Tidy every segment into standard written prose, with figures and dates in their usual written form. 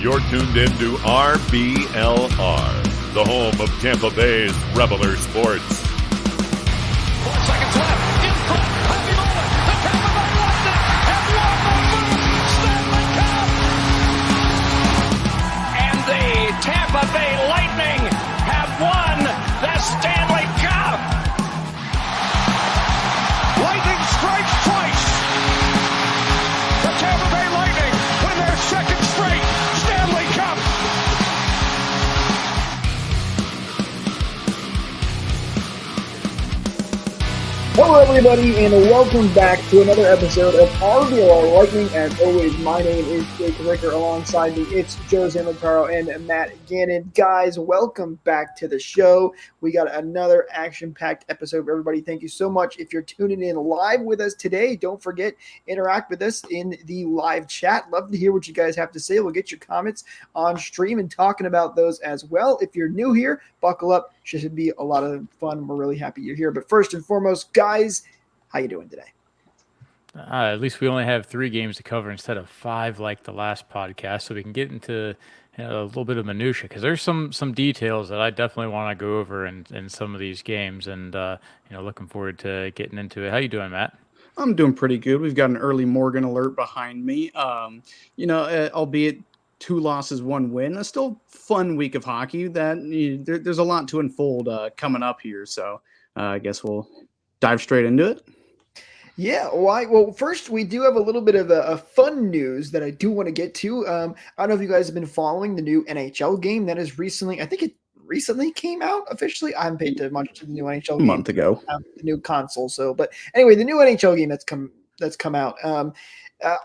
You're tuned in to RBLR, the home of Tampa Bay's RBLR Sports. 4 seconds left. In front. Happy moment. The Tampa Bay Lightning have won the Stanley Cup. And the Tampa Bay Lightning have won the Stanley Cup. Lightning strikes twice. The Tampa Bay Lightning win their second straight Stanley Cup. Hello, everybody, and welcome back to another episode of RBLR Lightning. As always, my name is Jake Ricker. Alongside me, it's Joe Zamotaro and Matt Gannon. Guys, welcome back to the show. We got another action-packed episode. Everybody, thank you so much. If you're tuning in live with us today, don't forget, interact with us in the live chat. Love to hear what you guys have to say. We'll get your comments on stream and talking about those as well. If you're new here, buckle up. Should be a lot of fun. We're really happy you're here. But first and foremost, guys, how you doing today? At least we only have 3 games to cover instead of 5 like the last podcast, so we can get into a little bit of minutia, because there's some details that I definitely want to go over in some of these games, and looking forward to getting into it. How you doing, Matt? I'm doing pretty good. We've got an early Morgan alert behind me. Albeit 2 losses, 1 win, a still fun week of hockey. There's a lot to unfold coming up here, so I guess we'll dive straight into it. Yeah, well, first we do have a little bit of a fun news that I do want to get to. I don't know if you guys have been following the new NHL game that is recently, I think it recently came out officially. I haven't paid too much to the new NHL game. A month ago. The new console. But anyway, the new NHL game that's come out.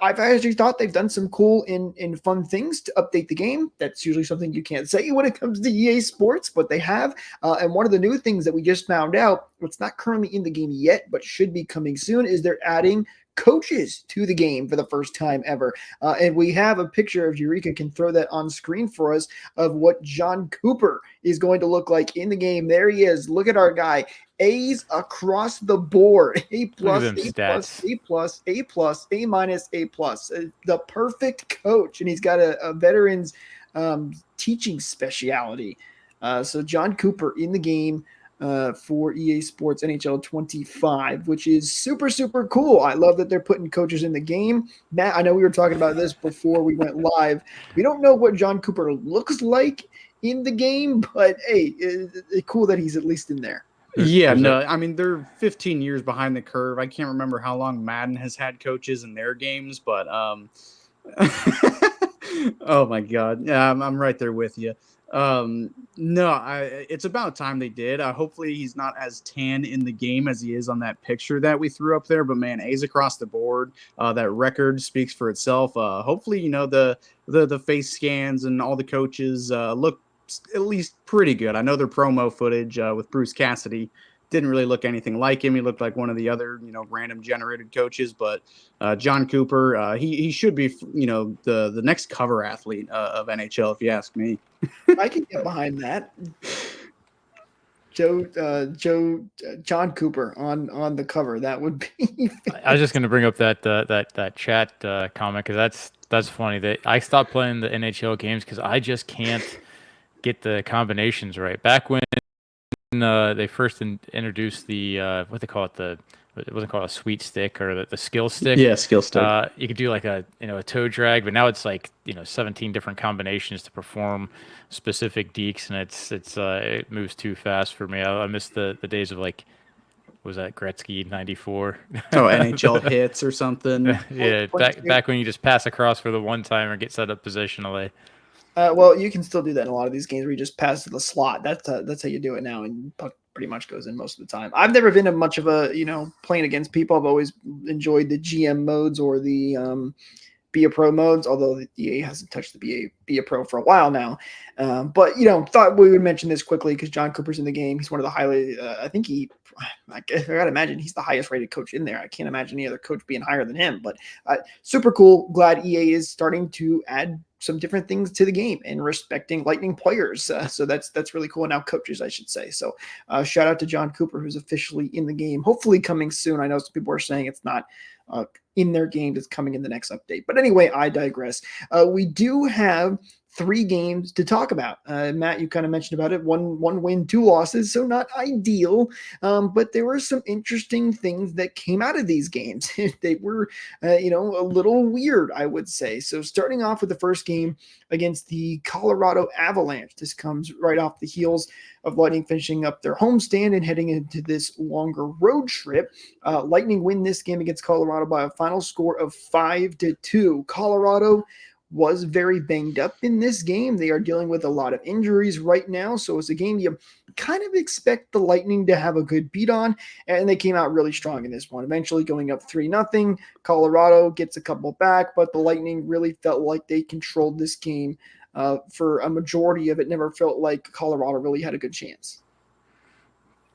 I've actually thought they've done some cool and fun things to update the game. That's usually something you can't say when it comes to EA Sports, but they have. And one of the new things that we just found out, it's not currently in the game yet, but should be coming soon, is they're adding coaches to the game for the first time ever. And we have a picture, if Eureka can throw that on screen for us, of what John Cooper is going to look like in the game. There he is. Look at our guy. A's across the board. A plus, A plus, A plus, A plus, A minus, A plus. The perfect coach. And he's got a veteran's teaching speciality. So John Cooper in the game for EA Sports NHL 25, which is super, super cool. I love that they're putting coaches in the game. Matt, I know we were talking about this before we went live. We don't know what John Cooper looks like in the game, but hey, it's cool that he's at least in there. Yeah, no, I mean, they're 15 years behind the curve. I can't remember how long Madden has had coaches in their games, but oh my God. Yeah, I'm right there with you. It's about time they did. Hopefully he's not as tan in the game as he is on that picture that we threw up there, but man, A's across the board. That record speaks for itself. Hopefully, the face scans and all the coaches look at least pretty good. I know their promo footage with Bruce Cassidy didn't really look anything like him. He looked like one of the other, random generated coaches. But John Cooper, he should be, the next cover athlete of NHL, if you ask me. I can get behind that. John Cooper on the cover. That would be. I was just going to bring up that chat comment, because that's funny. That I stopped playing the NHL games because I just can't get the combinations right. Back when they first introduced the what they call it, it wasn't called a sweet stick, or the skill stick. Yeah, skill stick. You could do like a toe drag, but now it's like 17 different combinations to perform specific dekes, and it moves too fast for me. I miss the days of was that Gretzky 94? Oh, NHL hits or something. Yeah, back when you just pass across for the one time or get set up positionally. Well, you can still do that in a lot of these games where you just pass to the slot. That's how you do it now, and puck pretty much goes in most of the time. I've never been a much of a playing against people. I've always enjoyed the GM modes or the Be a Pro modes, although the EA hasn't touched the Be a Pro for a while now. But thought we would mention this quickly because John Cooper's in the game. He's one of the highly. I think I gotta imagine he's the highest rated coach in there. I can't imagine any other coach being higher than him. But super cool. Glad EA is starting to add some different things to the game and respecting Lightning players. So that's really cool. Now coaches, I should say. So shout out to John Cooper, who's officially in the game, hopefully coming soon. I know some people are saying it's not in their game, it's coming in the next update. But anyway, I digress. We do have 3 games to talk about. Matt, you kind of mentioned about it. One win, 2 losses, so not ideal. But there were some interesting things that came out of these games. They were, a little weird, I would say. So starting off with the first game against the Colorado Avalanche. This comes right off the heels of Lightning finishing up their homestand and heading into this longer road trip. Lightning win this game against Colorado by a final score of 5-2. Colorado was very banged up in this game. They are dealing with a lot of injuries right now, so it's a game you kind of expect the Lightning to have a good beat on, and they came out really strong in this one, eventually going up 3-0. Colorado gets a couple back, but the Lightning really felt like they controlled this game for a majority of it. Never felt like Colorado really had a good chance.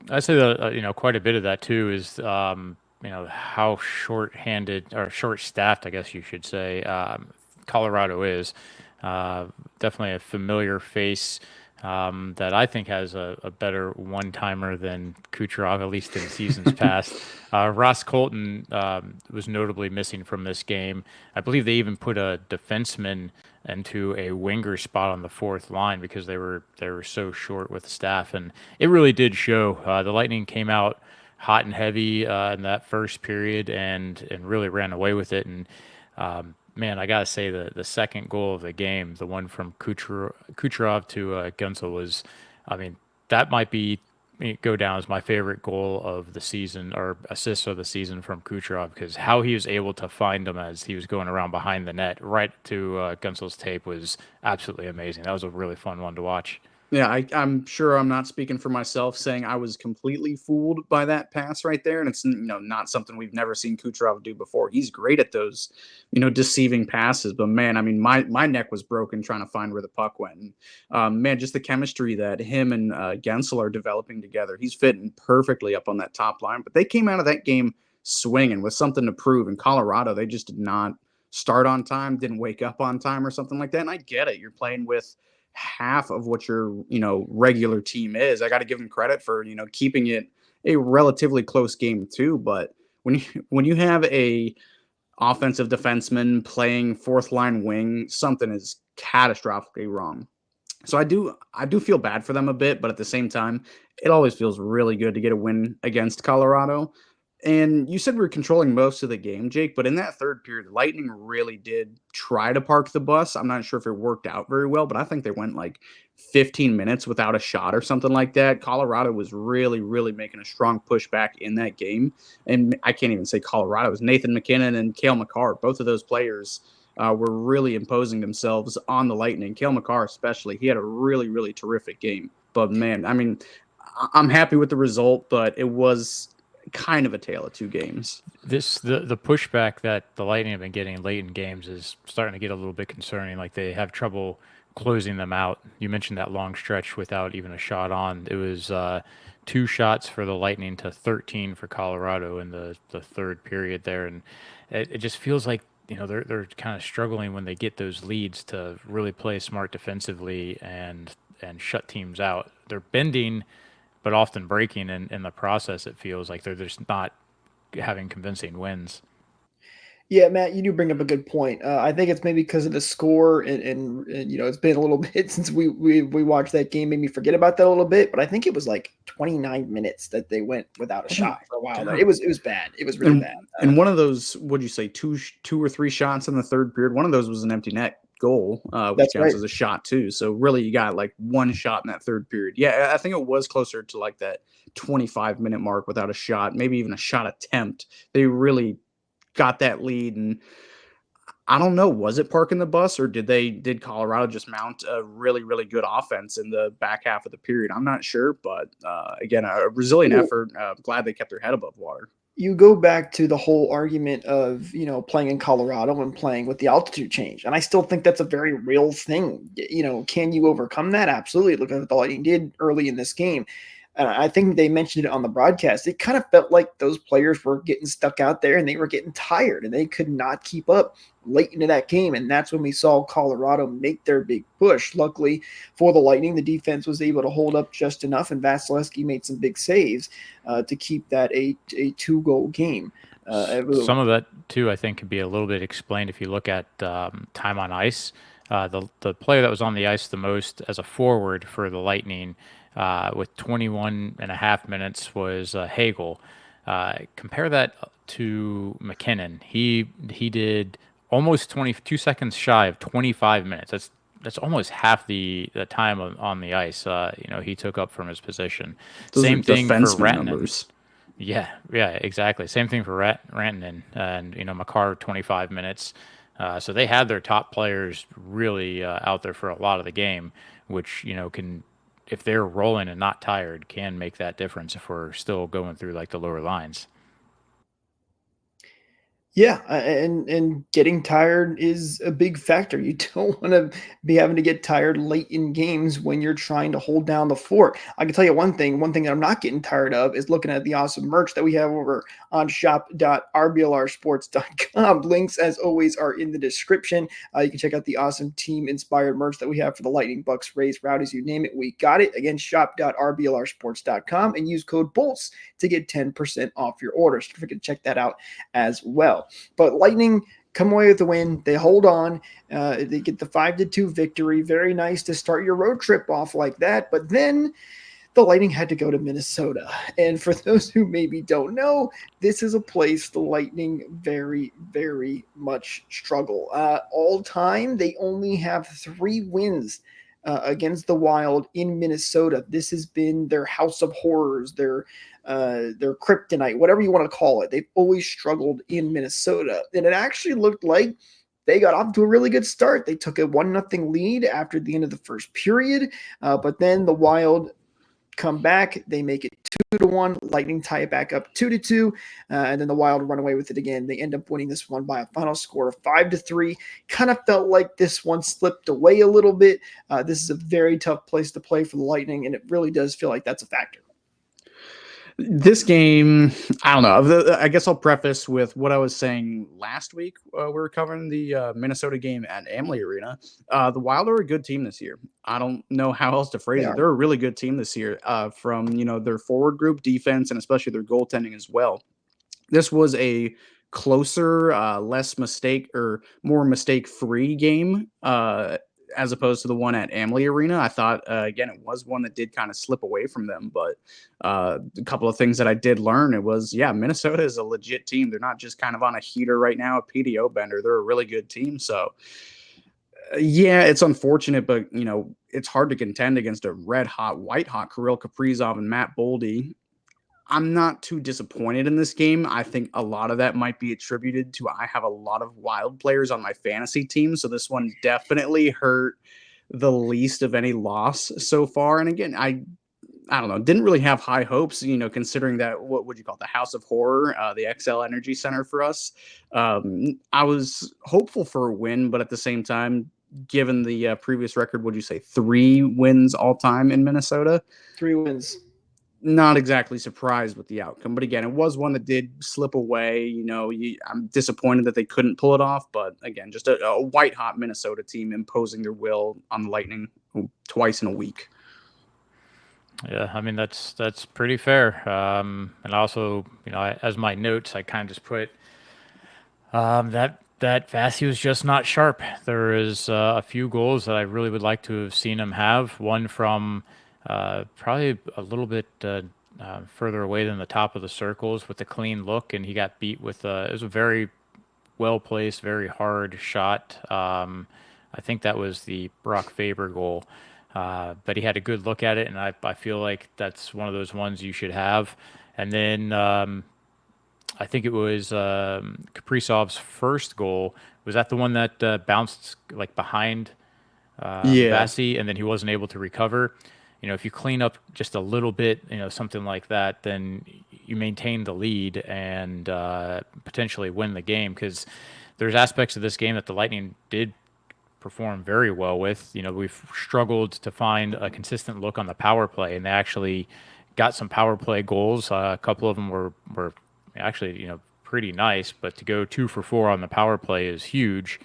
I'd say that quite a bit of that too is how short-handed or short-staffed, I guess you should say, Colorado is. Definitely a familiar face that I think has a better one-timer than Kucherov, at least in seasons past. Ross Colton was notably missing from this game. I believe they even put a defenseman into a winger spot on the fourth line because they were so short with staff, and it really did show. The Lightning came out hot and heavy in that first period and really ran away with it. And man, I gotta say the second goal of the game, the one from Kucherov to Guentzel was, that might go down as my favorite goal of the season or assist of the season from Kucherov, because how he was able to find them as he was going around behind the net right to Guentzel's tape was absolutely amazing. That was a really fun one to watch. Yeah, I'm sure I'm not speaking for myself saying I was completely fooled by that pass right there. And it's not something we've never seen Kucherov do before. He's great at those, deceiving passes. But man, my neck was broken trying to find where the puck went. And, man, just the chemistry that him and Guentzel are developing together. He's fitting perfectly up on that top line. But they came out of that game swinging with something to prove. In Colorado, they just did not start on time, didn't wake up on time or something like that. And I get it. You're playing with half of what your regular team is. I got to give them credit for keeping it a relatively close game too. But when you have a offensive defenseman playing fourth line wing, something is catastrophically wrong. So I do feel bad for them a bit, but at the same time, it always feels really good to get a win against Colorado. And you said we were controlling most of the game, Jake, but in that third period, Lightning really did try to park the bus. I'm not sure if it worked out very well, but I think they went like 15 minutes without a shot or something like that. Colorado was really, really making a strong pushback in that game. And I can't even say Colorado. It was Nathan McKinnon and Cale Makar. Both of those players were really imposing themselves on the Lightning. Cale Makar especially. He had a really, really terrific game. But, man, I'm happy with the result, but it was kind of a tale of two games. The pushback that the Lightning have been getting late in games is starting to get a little bit concerning. Like, they have trouble closing them out. You mentioned that long stretch without even a shot on. It was 2 shots for the Lightning to 13 for Colorado in the third period there, and it just feels like they're kind of struggling when they get those leads to really play smart defensively and shut teams out. They're bending, but often breaking in the process. It feels like they're just not having convincing wins. Yeah, Matt, you do bring up a good point. I think it's maybe because of the score, and it's been a little bit since we watched that game, made me forget about that a little bit. But I think it was like 29 minutes that they went without a shot for a while there. It was bad. It was really bad. And one of those, what'd you say, two or three shots in the third period? One of those was an empty net goal, which counts as a shot too. So really, you got like one shot in that third period. Yeah, I think it was closer to like that 25-minute mark without a shot, maybe even a shot attempt. They really got that lead, and I don't know, was it parking the bus, or did Colorado just mount a really, really good offense in the back half of the period? I'm not sure, but again, a resilient effort. Glad they kept their head above water. You go back to the whole argument of, playing in Colorado and playing with the altitude change. And I still think that's a very real thing. Can you overcome that? Absolutely. Look at what the Lightning did early in this game. And I think they mentioned it on the broadcast. It kind of felt like those players were getting stuck out there and they were getting tired and they could not keep up late into that game. And that's when we saw Colorado make their big push. Luckily for the Lightning, the defense was able to hold up just enough, and Vasilevsky made some big saves to keep that a 2-goal game. Some of that, too, I think, could be a little bit explained if you look at time on ice. The player that was on the ice the most as a forward for the Lightning with 21 and a half minutes was Hagel. Compare that to McKinnon. He did almost 22 seconds shy of 25 minutes. That's almost half the time on the ice. He took up from his position. Those are Same thing for defenseman Rantanen. numbers. Yeah, exactly. Same thing for Rantanen and Makar 25 minutes. So they had their top players really out there for a lot of the game, which can, if they're rolling and not tired, can make that difference if we're still going through like the lower lines. Yeah, and getting tired is a big factor. You don't want to be having to get tired late in games when you're trying to hold down the fort. I can tell you one thing. One thing that I'm not getting tired of is looking at the awesome merch that we have over on shop.rblrsports.com. Links, as always, are in the description. You can check out the awesome team-inspired merch that we have for the Lightning, Bucks, Rays, Rowdies, you name it, we got it. Again, shop.rblrsports.com and use code BOLTS to get 10% off your order. So don't forget to check that out as well. But Lightning come away with the win. They hold on. They get the 5-2 victory. Very nice to start your road trip off like that. But then the Lightning had to go to Minnesota. And for those who maybe don't know, this is a place the Lightning very, very much struggle. All time, they only have 3 wins against the Wild in Minnesota. This has been their house of horrors, their kryptonite, whatever you want to call it. They've always struggled in Minnesota. And it actually looked like they got off to a really good start. They took a 1-0 lead after the end of the first period, but then the Wild come back. They make it 2-1. Lightning tie it back up 2-2, and then the Wild run away with it again. They end up winning this one by a final score of 5-3. Kind of felt like this one slipped away a little bit. This is a very tough place to play for the Lightning, and it really does feel like that's a factor. This game, I don't know. I guess I'll preface with what I was saying last week. We were covering the Minnesota game at Amalie Arena. The Wild are a good team this year. I don't know how else to phrase it. They're a really good team this year from their forward group, defense, and especially their goaltending as well. This was a closer, less mistake or more mistake-free game as opposed to the one at Amalie Arena. I thought, again, it was one that did kind of slip away from them. But a couple of things that I did learn, it was, Minnesota is a legit team. They're not just kind of on a heater right now, a PDO bender. They're a really good team. So, it's unfortunate, but, it's hard to contend against a red-hot, white-hot Kirill Kaprizov and Matt Boldy. I'm not too disappointed in this game. I think a lot of that might be attributed to I have a lot of Wild players on my fantasy team, so this one definitely hurt the least of any loss so far. And again, I don't know, didn't really have high hopes, considering that, what would you call it, the House of Horror, the XL Energy Center for us. I was hopeful for a win, but at the same time, given the previous record, would you say 3 wins all time in Minnesota? 3 wins. Not exactly surprised with the outcome, but again, it was one that did slip away. I'm disappointed that they couldn't pull it off, but again, just a white-hot Minnesota team imposing their will on the Lightning twice in a week. Yeah, I mean that's pretty fair. And also, as my notes, I kind of just put that Vasi was just not sharp. There is a few goals that I really would like to have seen him have. One from probably a little bit further away than the top of the circles with a clean look, and he got beat with it was a very well placed, very hard shot. I think that was the Brock Faber goal, but he had a good look at it, and I feel like that's one of those ones you should have. And then I think it was Kaprizov's first goal. Was that the one that bounced like behind Vasi, and then he wasn't able to recover? If you clean up just a little bit, something like that, then you maintain the lead and potentially win the game, because there's aspects of this game that the Lightning did perform very well with. We've struggled to find a consistent look on the power play, and they actually got some power play goals. A couple of them were actually, pretty nice, but to go 2 for 4 on the power play is huge.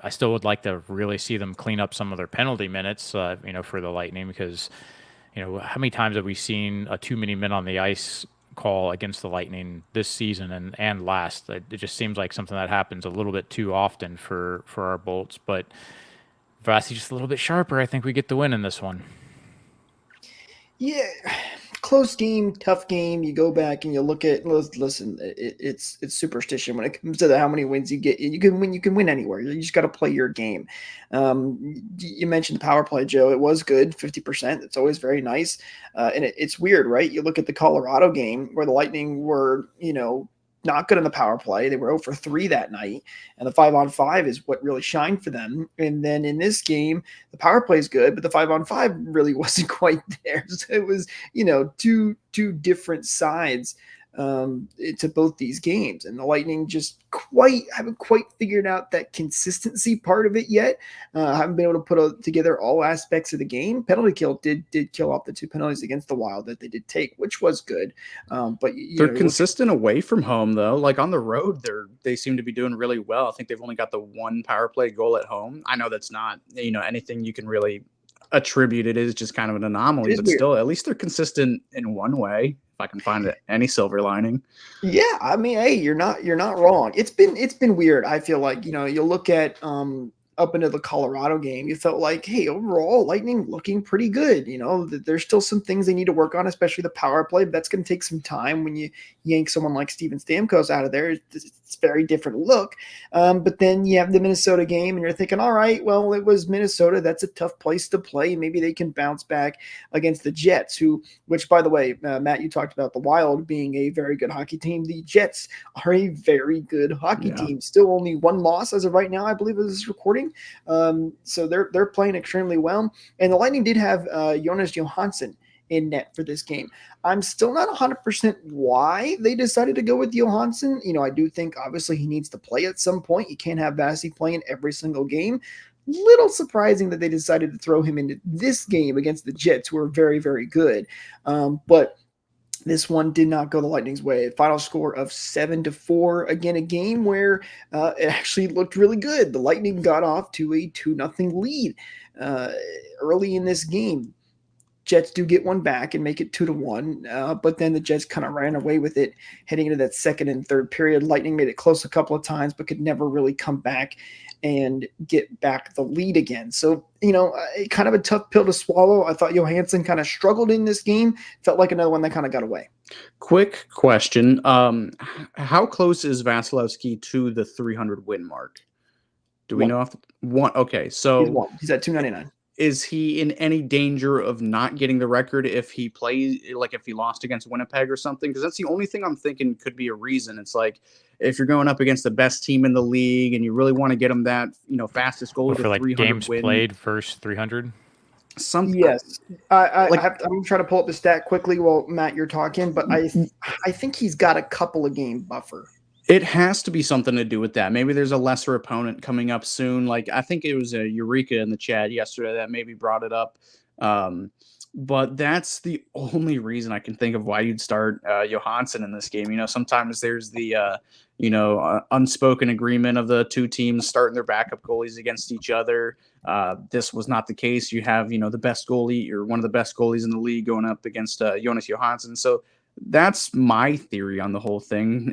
I still would like to really see them clean up some of their penalty minutes, for the Lightning, because, how many times have we seen a too many men on the ice call against the Lightning this season and last. It just seems like something that happens a little bit too often for our Bolts. But Vasi just a little bit sharper. I think we get the win in this one. Yeah, close game, tough game. You go back and you look at. Listen, it's superstition when it comes to how many wins you get. You can win. You can win anywhere. You just got to play your game. You mentioned the power play, Joe. It was good, 50%. It's always very nice. And it's weird, right? You look at the Colorado game where the Lightning were, not good in the power play. They were 0 for 3 that night, and the 5-on-5 is what really shined for them. And then in this game, the power play is good, but the 5-on-5 really wasn't quite there. So it was, two different sides to both these games, and the Lightning just haven't quite figured out that consistency part of it yet. Haven't been able to put together all aspects of the game. Penalty kill did kill off the 2 penalties against the Wild that they did take, which was good. But they're consistent away from home, though. Like on the road, they seem to be doing really well. I think they've only got the 1 power play goal at home. I know that's not anything you can really attribute. It is just kind of an anomaly, but weird. Still, at least they're consistent in one way. If I can find any silver lining. Yeah, I mean, hey, you're not wrong. It's been weird. I feel like, you look at up into the Colorado game, you felt like, hey, overall, Lightning looking pretty good. There's still some things they need to work on, especially the power play, but that's going to take some time when you yank someone like Steven Stamkos out of there. It's a very different look. But then you have the Minnesota game, and you're thinking, all right, well, it was Minnesota. That's a tough place to play. Maybe they can bounce back against the Jets, which, by the way, Matt, you talked about the Wild being a very good hockey team. The Jets are a very good hockey team. Still only 1 loss as of right now, I believe, as this recording. So they're playing extremely well. And the Lightning did have Jonas Johansson in net for this game. I'm still not 100% why they decided to go with Johansson. I do think obviously he needs to play at some point. You can't have Vasi playing every single game. Little surprising that they decided to throw him into this game against the Jets, who are very, very good. But this one did not go the Lightning's way. Final score of 7-4. Again, a game where it actually looked really good. The Lightning got off to a 2-0 lead early in this game. Jets do get one back and make it 2-1, but then the Jets kind of ran away with it heading into that second and third period. Lightning made it close a couple of times, but could never really come back and get back the lead again. So, kind of a tough pill to swallow. I thought Johansson kind of struggled in this game. Felt like another one that kind of got away. Quick question. How close is Vasilevsky to the 300 win mark? Do we know off the one? Okay, so he's at 299. Is he in any danger of not getting the record if he plays, like if he lost against Winnipeg or something? Because that's the only thing I'm thinking could be a reason. It's like if you're going up against the best team in the league and you really want to get him that, fastest goal for like 300 games win. Played first 300. Something. Yes, I'm trying to pull up the stat quickly while Matt you're talking, but I think he's got a couple of game buffer. It has to be something to do with that. Maybe there's a lesser opponent coming up soon. Like I think it was a Eureka in the chat yesterday that maybe brought it up. But that's the only reason I can think of why you'd start Johansson in this game. Sometimes there's the unspoken agreement of the two teams starting their backup goalies against each other. This was not the case. You have the best goalie or one of the best goalies in the league going up against Jonas Johansson. So that's my theory on the whole thing.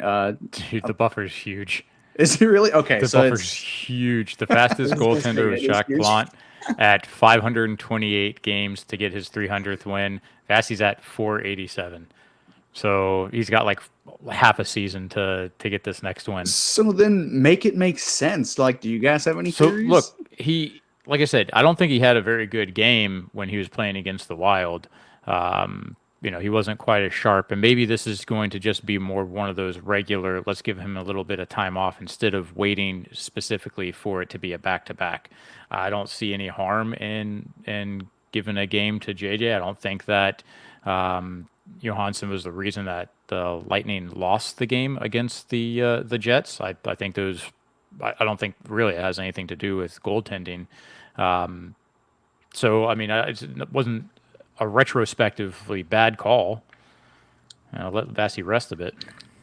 Dude, the buffer's huge. Is it really? Okay, the buffer's huge. The fastest goaltender was Jacques Plante at 528 games to get his 300th win. Vasi's at 487. So he's got like half a season to get this next win. So then make it make sense. Like, do you guys have any theories? Look, like I said, I don't think he had a very good game when he was playing against the Wild. He wasn't quite as sharp, and maybe this is going to just be more one of those regular, let's give him a little bit of time off instead of waiting specifically for it to be a back-to-back. I don't see any harm in giving a game to JJ. I don't think that Johansson was the reason that the Lightning lost the game against the Jets. I think I don't think really it has anything to do with goaltending. It wasn't a retrospectively bad call. Let Vasi rest a bit.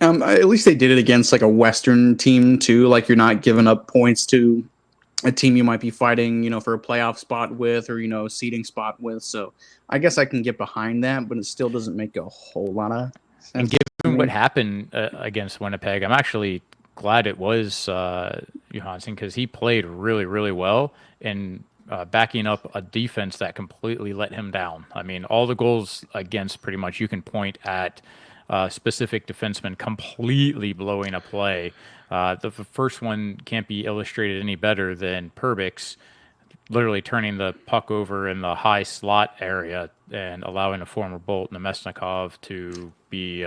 At least they did it against like a Western team too. Like you're not giving up points to a team you might be fighting, for a playoff spot with or, a seeding spot with. So I guess I can get behind that, but it still doesn't make a whole lot of sense. And what happened against Winnipeg, I'm actually glad it was Johansson, because he played really, really well in backing up a defense that completely let him down. I mean, all the goals against, pretty much you can point at specific defensemen completely blowing a play. The first one can't be illustrated any better than Perbix literally turning the puck over in the high slot area and allowing a former Bolt Nemesnikov to be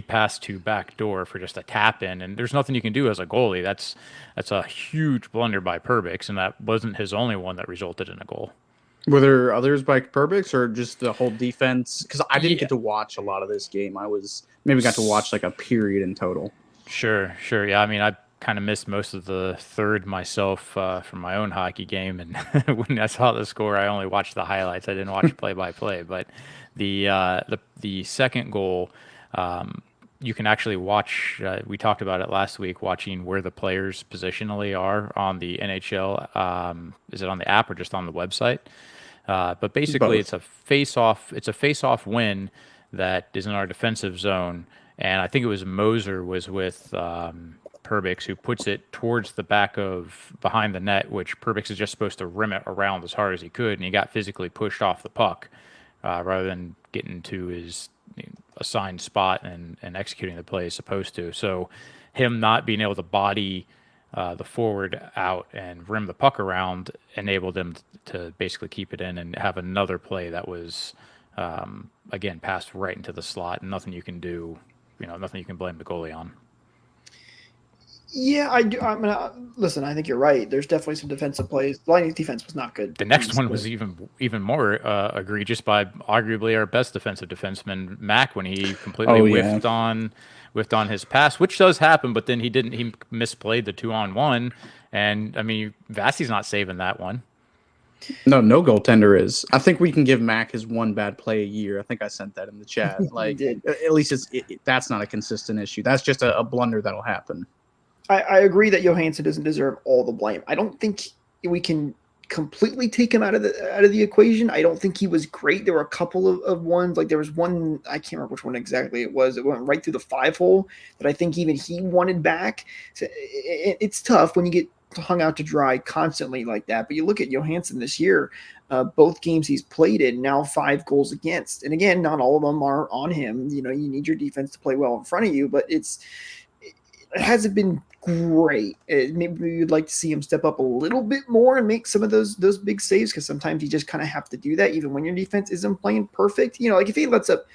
passed to back door for just a tap in, and there's nothing you can do as a goalie. That's a huge blunder by Perbix, and that wasn't his only one that resulted in a goal. Were there others by Perbix, or just the whole defense? Because I didn't get to watch a lot of this game. I maybe got to watch like a period in total. Sure. Yeah, I mean, I kind of missed most of the third myself from my own hockey game, and when I saw the score, I only watched the highlights. I didn't watch play-by-play. But the second goal, you can actually watch. We talked about it last week, watching where the players positionally are on the NHL. Is it on the app or just on the website? But basically, Both. it's a face-off. It's a face-off win that is in our defensive zone, and I think it was Moser was with Perbix, who puts it towards the back of behind the net, which Perbix is just supposed to rim it around as hard as he could, and he got physically pushed off the puck rather than getting to his assigned spot and executing the play he's supposed to. So him not being able to body the forward out and rim the puck around enabled him to basically keep it in and have another play that was, again, passed right into the slot, and nothing you can do, nothing you can blame the goalie on. Yeah, I do. I mean, listen, I think you're right. There's definitely some defensive plays. The Lightning's defense was not good. The next one was even more egregious by arguably our best defensive defenseman, Mac, when he completely whiffed on his pass, which does happen, but then he misplayed the 2-on-1, and I mean, Vassie's not saving that one. No goaltender is. I think we can give Mac his one bad play a year. I think I sent that in the chat. Like, at least that's not a consistent issue. That's just a blunder that'll happen. I agree that Johansson doesn't deserve all the blame. I don't think we can completely take him out of the equation. I don't think he was great. There were a couple of ones, like there was one, I can't remember which one exactly it was. It went right through the 5-hole that I think even he wanted back. So it's tough when you get hung out to dry constantly like that. But you look at Johansson this year, both games he's played in, now 5 goals against. And again, not all of them are on him. You need your defense to play well in front of you, but it hasn't been great. Maybe you'd like to see him step up a little bit more and make some of those big saves, because sometimes you just kind of have to do that even when your defense isn't playing perfect. Like if he lets up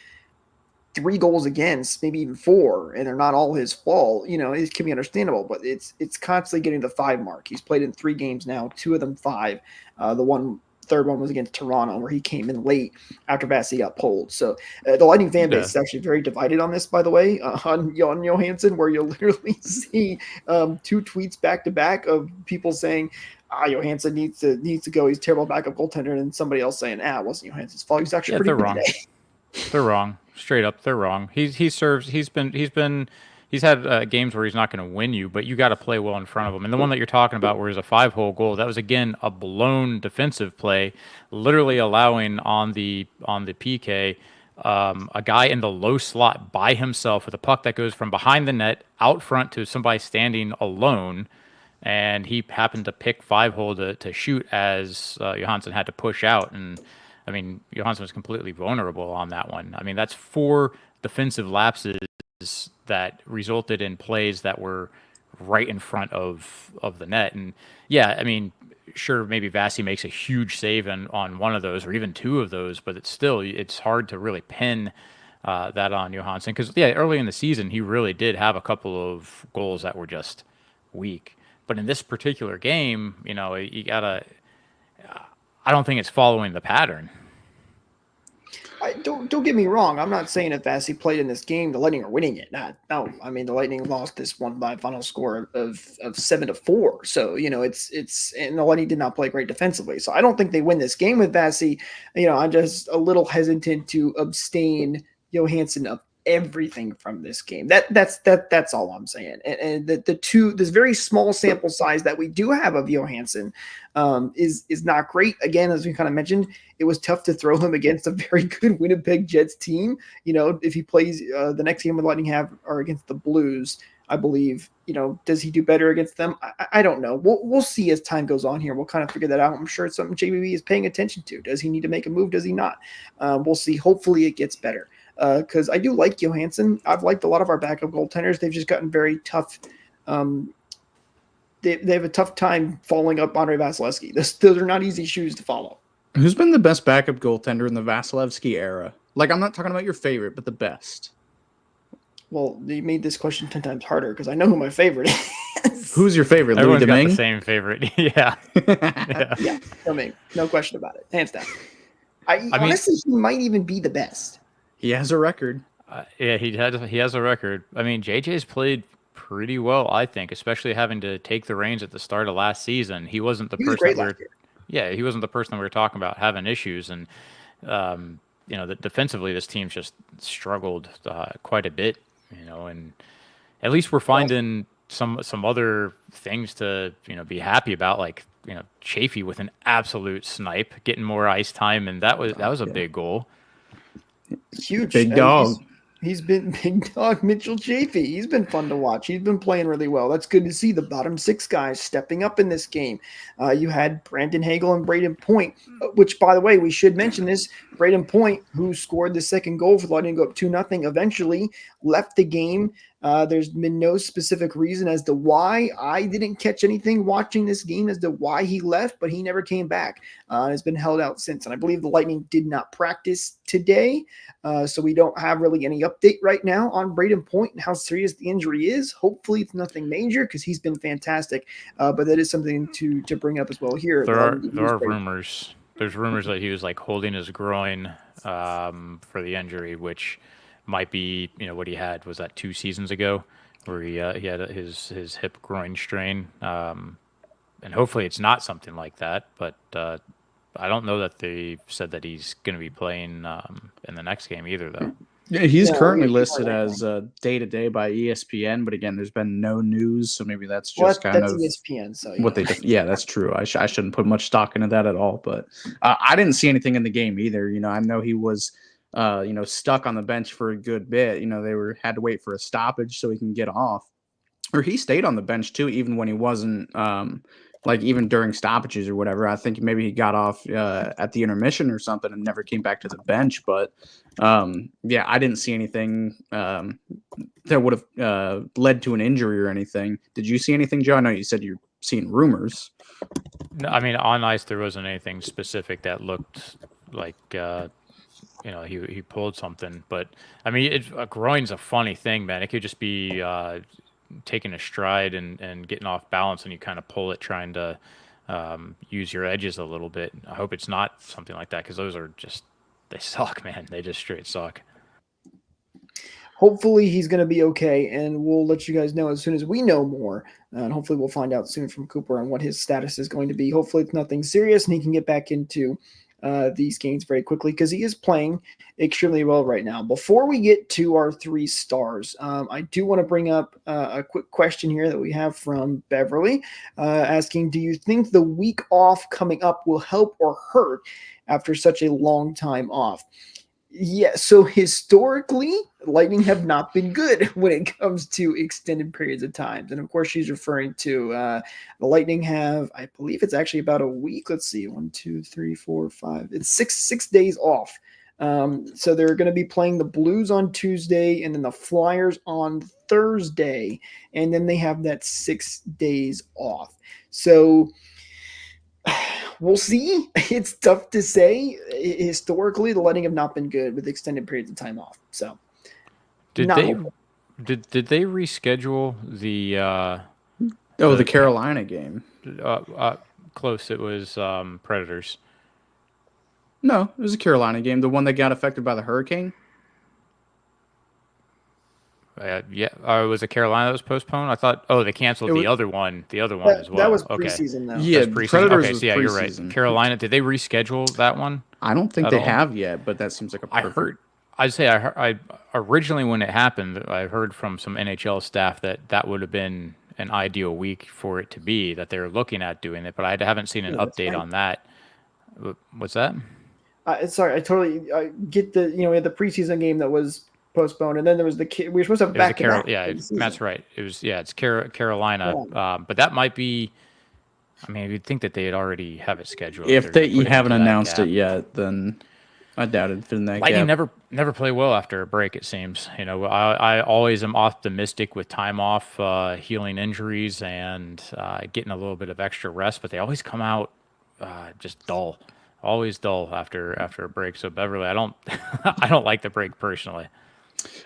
3 goals against, maybe even 4, and they're not all his fault, it can be understandable, but it's constantly getting the 5 mark. He's played in 3 games now, 2 of them 5. The third one was against Toronto, where he came in late after Vassie got pulled. So the Lightning fan base is actually very divided on this, by the way, on Johansson, where you'll literally see 2 tweets back to back of people saying, Johansson needs to go. He's a terrible backup goaltender, and somebody else saying, it wasn't Johansson's fault. He's actually pretty good wrong. today. They're wrong. Straight up, they're wrong. He's had games where he's not going to win you, but you got to play well in front of him. And the one that you're talking about, where it's a 5-hole goal, that was again a blown defensive play, literally allowing on the PK a guy in the low slot by himself with a puck that goes from behind the net out front to somebody standing alone, and he happened to pick 5-hole to shoot as Johansson had to push out. And I mean, Johansson was completely vulnerable on that one. I mean, that's 4 defensive lapses that resulted in plays that were right in front of the net. And yeah, I mean, sure, maybe Vassie makes a huge save on one of those or even 2 of those, but it's hard to really pin that on Johansson, because early in the season he really did have a couple of goals that were just weak. But in this particular game, you gotta. I don't think it's following the pattern. Don't get me wrong. I'm not saying if Vassie played in this game, the Lightning are winning it. No. I mean, the Lightning lost this one by a final score of 7-4. So it's and the Lightning did not play great defensively. So I don't think they win this game with Vassie. I'm just a little hesitant to abstain Johansson everything from this game. That's all I'm saying. And this very small sample size that we do have of Johansson is not great. Again, as we kind of mentioned, it was tough to throw him against a very good Winnipeg Jets team. If he plays the next game with Lightning or against the Blues, I believe, does he do better against them? I don't know. We'll see as time goes on here. We'll kind of figure that out. I'm sure it's something JBB is paying attention to. Does he need to make a move? Does he not? We'll see. Hopefully it gets better. Because I do like Johansson. I've liked a lot of our backup goaltenders. They've just gotten very tough. They have a tough time following up Andrei Vasilevsky. Those are not easy shoes to follow. Who's been the best backup goaltender in the Vasilevsky era? Like, I'm not talking about your favorite, but the best. Well, you made this question 10 times harder because I know who my favorite is. Who's your favorite? Everyone's Louis got Domingue? the same favorite. Yeah. Yeah, Domingue. No question about it. Hands down. Honestly, he might even be the best. He has a record. Yeah, he has a record. I mean, JJ's played pretty well, I think, especially having to take the reins at the start of last season. He wasn't the person he wasn't the person that we were talking about having issues, and defensively this team's just struggled quite a bit. And at least we're finding some other things to be happy about, like Chafee with an absolute snipe, getting more ice time, and that was a big goal. Huge. Big dog. He's been big dog Mitchell Chafee. He's been fun to watch. He's been playing really well. That's good to see the bottom six guys stepping up in this game. You had Brandon Hagel and Braden Point, which, by the way, we should mention this. Braden Point, who scored the second goal for the Lightning to go up 2-0, eventually left the game. There's been no specific reason as to why. I didn't catch anything watching this game as to why he left, but he never came back. Has been held out since. And I believe the Lightning did not practice today. So we don't have really any update right now on Braden Point and how serious the injury is. Hopefully it's nothing major because he's been fantastic. But that is something to bring up as well here. There are rumors. There's rumors that he was holding his groin for the injury, which might be what he had was that 2 seasons ago, where he had his hip groin strain, and hopefully it's not something like that. But I don't know that they said that he's going to be playing in the next game either, though. Yeah, he's currently listed as day-to-day by ESPN, but again, there's been no news, so maybe that's just that's ESPN. So what they. Yeah, that's true. I shouldn't put much stock into that at all, but I didn't see anything in the game either. I know he was, stuck on the bench for a good bit. They had to wait for a stoppage so he can get off, or he stayed on the bench too, even when he wasn't. Even during stoppages or whatever. I think maybe he got off at the intermission or something and never came back to the bench. But I didn't see anything that would have led to an injury or anything. Did you see anything, Joe? I know you said you're seeing rumors. No, I mean, on ice there wasn't anything specific that looked like he pulled something. But I mean, a groin's a funny thing, man. It could just be taking a stride and getting off balance, and you kind of pull it trying to use your edges a little bit. I hope it's not something like that, because those are they suck, man. They just straight suck. Hopefully he's going to be okay, and we'll let you guys know as soon as we know more. And hopefully we'll find out soon from Cooper on what his status is going to be. Hopefully it's nothing serious and he can get back into these games very quickly, because he is playing extremely well right now. Before we get to our 3 stars, I do want to bring up a quick question here that we have from Beverly, asking, do you think the week off coming up will help or hurt after such a long time off? Yeah, so historically, Lightning have not been good when it comes to extended periods of time. And of course, she's referring to the Lightning have, I believe it's actually about a week. Let's see, 1, 2, 3, 4, 5. It's six days off. So they're going to be playing the Blues on Tuesday and then the Flyers on Thursday. And then they have that 6 days off. So we'll see. It's tough to say. Historically, the Lightning have not been good with extended periods of time off. So, did they reschedule the Carolina game? Close. It was Predators. No, it was a Carolina game. The one that got affected by the hurricane. Was it Carolina that was postponed? I thought. Oh, they canceled the other one. The other one as well. That was preseason, though. Yeah, preseason. Predators okay, was so yeah, you're right. preseason. Carolina. Did they reschedule that one? I don't think they have yet, but that seems like a perfect. I'd say I originally when it happened, I heard from some NHL staff that would have been an ideal week for it to be that they're looking at doing it, but I haven't seen an Yeah, that's update fine. on that. What's that? Sorry, I totally get the we had the preseason game that was postponed, and then there was we were supposed to have It was a back to Carol. back Yeah, for the season. Matt's right. It's Carolina. Yeah. But that might be. I mean, you'd think that they'd already have it scheduled if If they're going they to you put it haven't into that announced it gap. yet, then I doubt it fit in that Lightning gap. never play well after a break. It seems. I always am optimistic with time off, healing injuries, and getting a little bit of extra rest. But they always come out just dull, always dull after a break. So Beverly, I don't I don't like the break personally.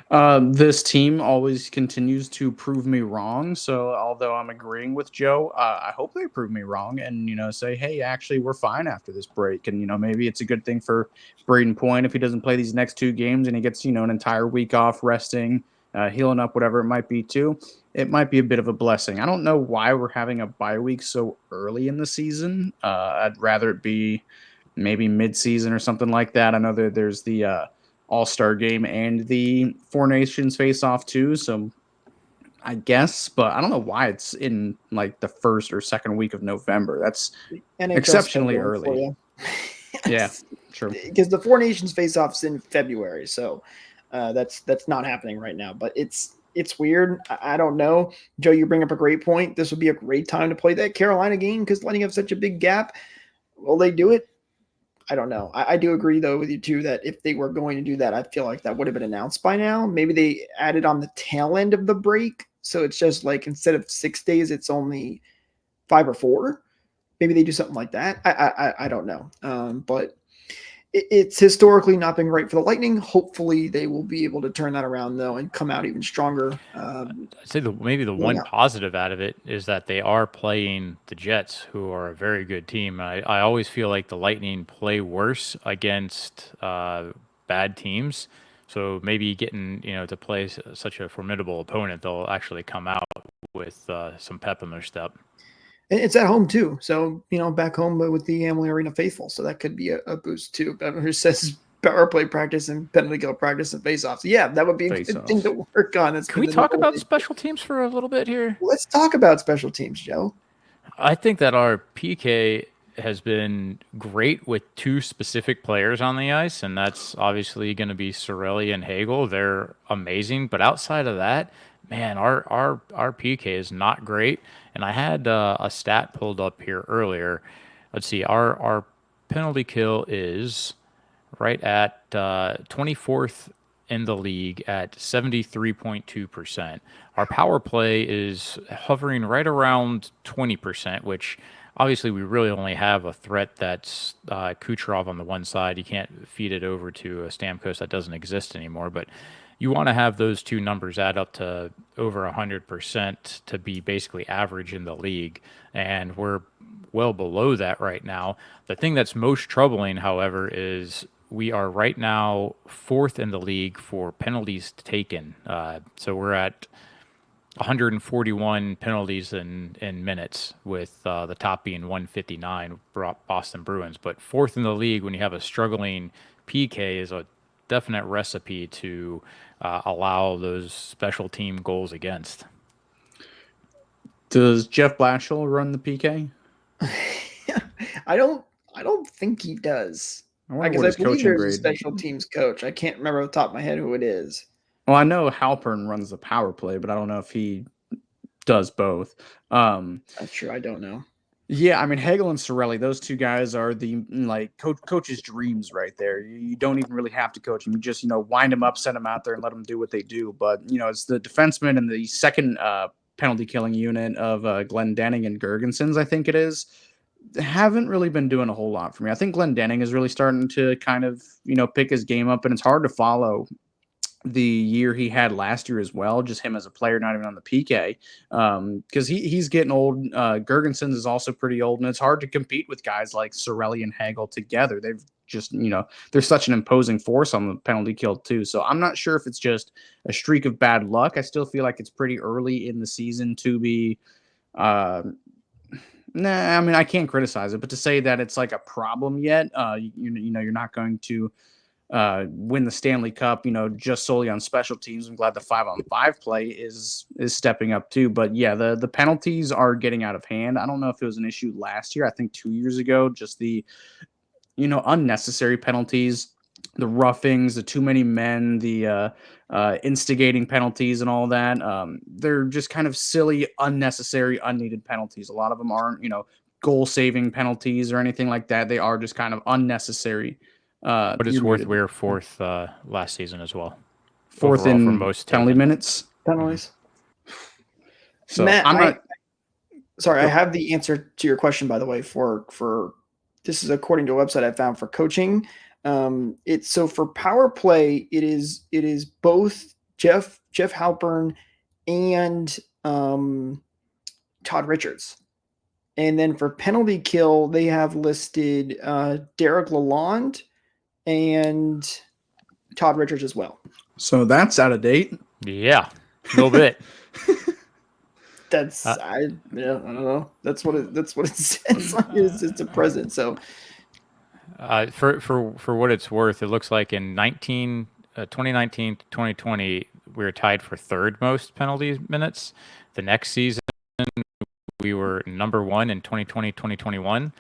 This team always continues to prove me wrong. So although I'm agreeing with Joe, I hope they prove me wrong and, say, hey, actually, we're fine after this break. And, maybe it's a good thing for Braden Point if he doesn't play these next 2 games and he gets, an entire week off resting, healing up, whatever it might be too. It might be a bit of a blessing. I don't know why we're having a bye week so early in the season. I'd rather it be maybe mid-season or something like that. I know that there's the All-Star game and the Four Nations face-off too, so I guess, but I don't know why it's in like the first or second week of November. That's NHL exceptionally schedule for early. you. Yeah, true. Because the Four Nations face-offs in February, so that's not happening right now. But it's weird. I don't know, Joe. You bring up a great point. This would be a great time to play that Carolina game because letting have such a big gap. Will they do it? I don't know. I do agree though with you too that if they were going to do that, I feel like that would have been announced by now. Maybe they added on the tail end of the break, so it's just like instead of 6 days, it's only 5 or 4. Maybe they do something like that. I don't know. But it's historically not been great for the Lightning. Hopefully, they will be able to turn that around though and come out even stronger. I'd say maybe the one Yeah. positive out of it is that they are playing the Jets, who are a very good team. I always feel like the Lightning play worse against bad teams. So maybe getting to play such a formidable opponent, they'll actually come out with some pep in their step. It's at home too, so back home with the Amalie Arena faithful, so that could be a boost too. Bevan says power play practice and penalty kill practice and face-offs. Yeah, that would be a good thing to work on. Can we talk about special teams for a little bit here? Let's talk about special teams, Joe. I think that our PK has been great with 2 specific players on the ice, and that's obviously going to be Sorelli and Hagel. They're amazing, but outside of that, man, our PK is not great. And I had a stat pulled up here earlier. Let's see, our penalty kill is right at 24th in the league at 73.2%. Our power play is hovering right around 20%, which obviously we really only have a threat that's Kucherov on the one side. You can't feed it over to a Stamkos that doesn't exist anymore, but you want to have those 2 numbers add up to over 100% to be basically average in the league, and we're well below that right now. The thing that's most troubling, however, is we are right now 4th in the league for penalties taken. So we're at 141 penalties in minutes, with the top being 159, Boston Bruins. But 4th in the league when you have a struggling PK is a definite recipe to allow those special team goals against. Does Jeff Blashill run the PK? I don't think he does. I wonder Because what I his believe coaching there's a grade. special teams coach. I can't remember off the top of my head who it is. Well, I know Halpern runs the power play, but I don't know if he does both. That's true. I don't know. Yeah, I mean Hagel and Sorelli, those 2 guys are the coach's dreams right there. You don't even really have to coach them. You just wind them up, send them out there, and let them do what they do. But it's the defenseman and the second penalty killing unit of Glendening and Gergensons, I think it is, haven't really been doing a whole lot for me. I think Glendening is really starting to kind of pick his game up, and it's hard to follow the year he had last year as well, just him as a player, not even on the PK, because he's getting old. Gergensons is also pretty old, and it's hard to compete with guys like Sorelli and Hagel together. They've just, they're such an imposing force on the penalty kill too. So I'm not sure if it's just a streak of bad luck. I still feel like it's pretty early in the season to be I mean, I can't criticize it, but to say that it's like a problem yet, you're not going to win the Stanley Cup, just solely on special teams. I'm glad the 5-on-5 play is stepping up too. But yeah, the penalties are getting out of hand. I don't know if it was an issue last year. I think 2 years ago, just the unnecessary penalties, the roughings, the too many men, the instigating penalties and all that. They're just kind of silly, unnecessary, unneeded penalties. A lot of them aren't, goal-saving penalties or anything like that. They are just kind of unnecessary. What is worth, we were fourth last season as well. Fourth overall in for most penalty taken. minutes. Penalties. So Matt, I'm not. Sorry, I have the answer to your question, by the way, for this is according to a website I found for coaching. It's so for power play, it is both Jeff Halpern and Todd Richards. And then for penalty kill, they have listed Derek Lalonde and Todd Richards as well. So that's out of date. Yeah, a little bit. That's I don't know. That's what it says. It's a present. So For what it's worth, it looks like in 2019 to 2020, we were tied for third most penalty minutes. The next season, we were number one in 2020, 2021.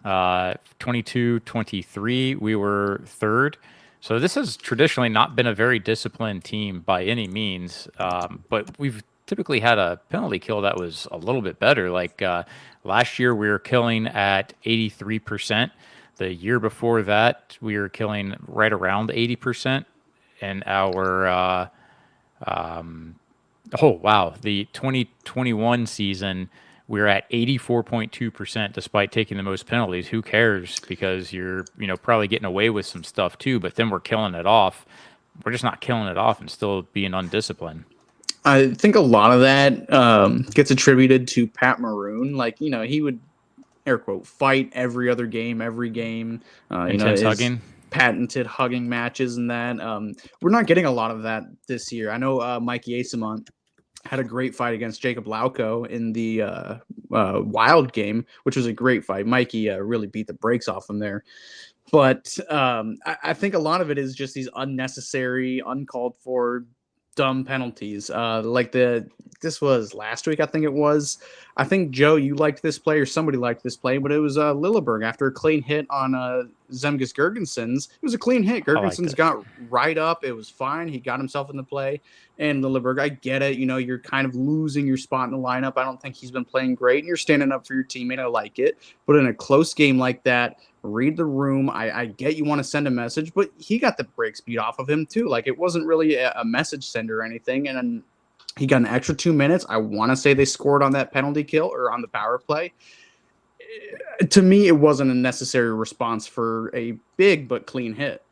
22-23, we were third. So this has traditionally not been a very disciplined team by any means, but we've typically had a penalty kill that was a little bit better. Like last year, we were killing at 83%. The year before that, we were killing right around 80%. And our, the 2021 season, we're at 84.2% despite taking the most penalties. Who cares? Because you're, probably getting away with some stuff too, but then we're killing it off. We're just not killing it off and still being undisciplined. I think a lot of that gets attributed to Pat Maroon. Like, he would, air quote, fight every other game, every game. Intense hugging. Patented hugging matches and that. We're not getting a lot of that this year. I know Mikey Asamont had a great fight against Jacob Lauko in the Wild game, which was a great fight. Mikey really beat the brakes off him there. But I think a lot of it is just these unnecessary, uncalled for, dumb penalties. This was last week, I think it was. I think, Joe, you liked this play, or somebody liked this play, but it was Lilleberg after a clean hit on Zemgus Girgensons. It was a clean hit. Girgensons got right up. It was fine. He got himself in the play. And Lilleberg, I get it. You're kind of losing your spot in the lineup. I don't think he's been playing great, and you're standing up for your teammate. I like it. But in a close game like that, read the room. I get you want to send a message, but he got the brakes beat off of him too. Like, it wasn't really a message sender or anything. And then he got an extra 2 minutes. I want to say they scored on that penalty kill or on the power play. To me, it wasn't a necessary response for a big but clean hit.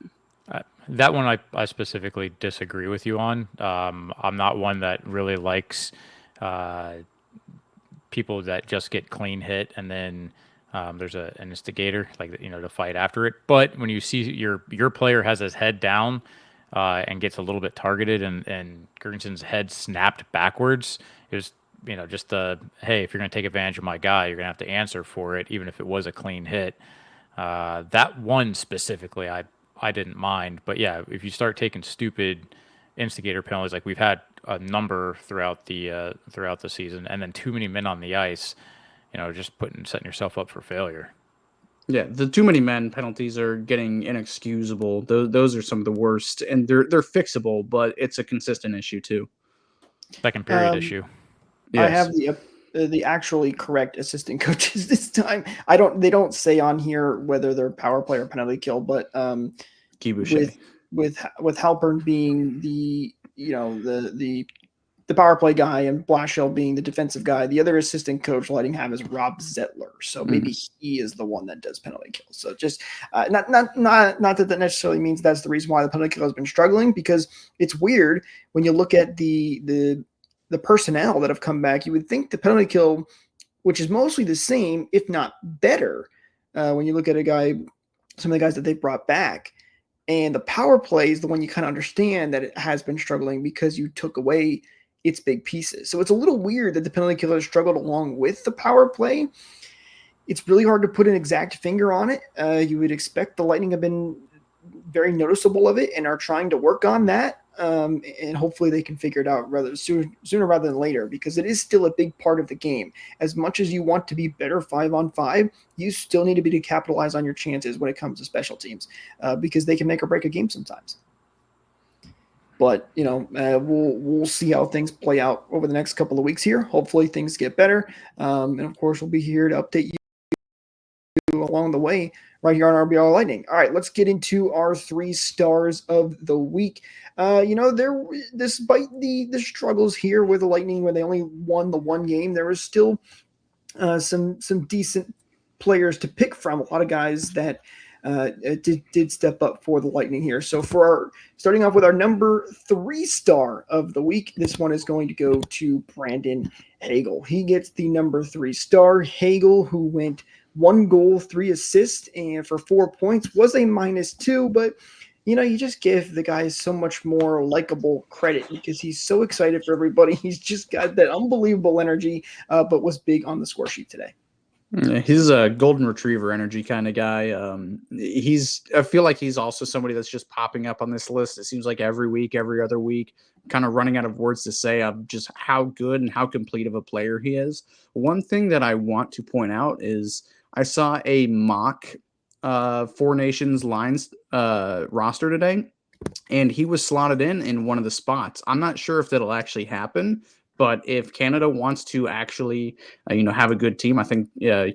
That one I specifically disagree with you on. I'm not one that really likes people that just get clean hit and then there's an instigator, to fight after it. But when you see your player has his head down and gets a little bit targeted and Gergenson's head snapped backwards, it was, just hey, if you're going to take advantage of my guy, you're going to have to answer for it, even if it was a clean hit. That one specifically, I didn't mind. But yeah, if you start taking stupid instigator penalties, like we've had a number throughout the season, and then too many men on the ice, just setting yourself up for failure. Yeah, the too many men penalties are getting inexcusable. Those are some of the worst, and they're fixable, but it's a consistent issue too. Second period issue. Yes. I have the actually correct assistant coaches this time. They don't say on here whether they're power play or penalty kill, but with Halpern being the power play guy and Blashill being the defensive guy, the other assistant coach letting have is Rob Zettler. So maybe he is the one that does penalty kills. So just not that necessarily means that's the reason why the penalty kill has been struggling, because it's weird when you look at the personnel that have come back. You would think the penalty kill, which is mostly the same, if not better, when you look at some of the guys that they brought back. And the power play is the one you kind of understand that it has been struggling because you took away its big pieces. So it's a little weird that the penalty killer struggled along with the power play. It's really hard to put an exact finger on it. You would expect the Lightning have been very noticeable of it and are trying to work on that. And hopefully they can figure it out sooner rather than later, because it is still a big part of the game. As much as you want to be better 5-on-5, you still need to be to capitalize on your chances when it comes to special teams, because they can make or break a game sometimes. But we'll see how things play out over the next couple of weeks here. Hopefully things get better, and of course we'll be here to update you along the way right here on RBLR Lightning. All right, let's get into our 3 stars of the week. Despite the struggles here with the Lightning, where they only won the one game, there was still some decent players to pick from. A lot of guys that did step up for the Lightning here. So starting off with our number 3 star of the week, this one is going to go to Brandon Hagel. He gets the number 3 star. Hagel, who went 1 goal, 3 assists, and for 4 points, was a -2, but you just give the guy so much more likable credit because he's so excited for everybody. He's just got that unbelievable energy, but was big on the score sheet today. He's a golden retriever energy kind of guy. I feel like he's also somebody that's just popping up on this list. It seems like every week, every other week, kind of running out of words to say of just how good and how complete of a player he is. One thing that I want to point out is I saw a mock Four Nations lines roster today, and he was slotted in one of the spots. I'm not sure if that'll actually happen, but if Canada wants to actually, have a good team, I think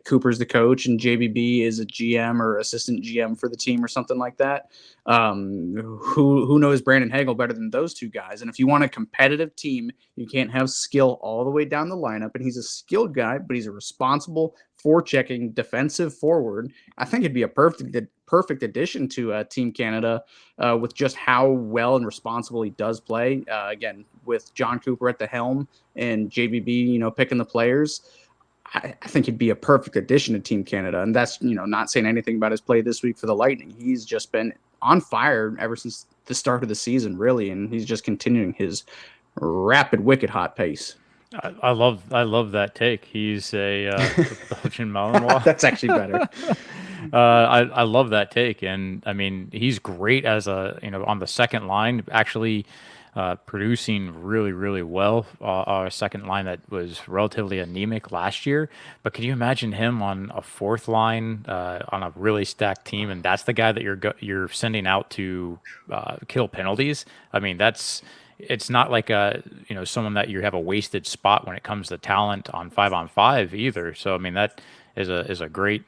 Cooper's the coach and JBB is a GM or assistant GM for the team or something like that. Who knows Brandon Hagel better than those 2 guys? And if you want a competitive team, you can't have skill all the way down the lineup. And he's a skilled guy, but he's a responsible, forechecking defensive forward. I think it'd be a perfect addition to Team Canada with just how well and responsible he does play. Again, with John Cooper at the helm and JBB, picking the players, I think he'd be a perfect addition to Team Canada. And that's, not saying anything about his play this week for the Lightning. He's just been on fire ever since the start of the season, really, and he's just continuing his rapid, wicked hot pace. I love that take. He's a Belgian Malinois. That's actually better. I love that take, and I mean he's great as on the second line, actually producing really, really well. Our second line that was relatively anemic last year, but can you imagine him on a 4th line on a really stacked team, and that's the guy that you're sending out to kill penalties? I mean it's not like someone that you have a wasted spot when it comes to talent on 5-on-5 either. So I mean that is a great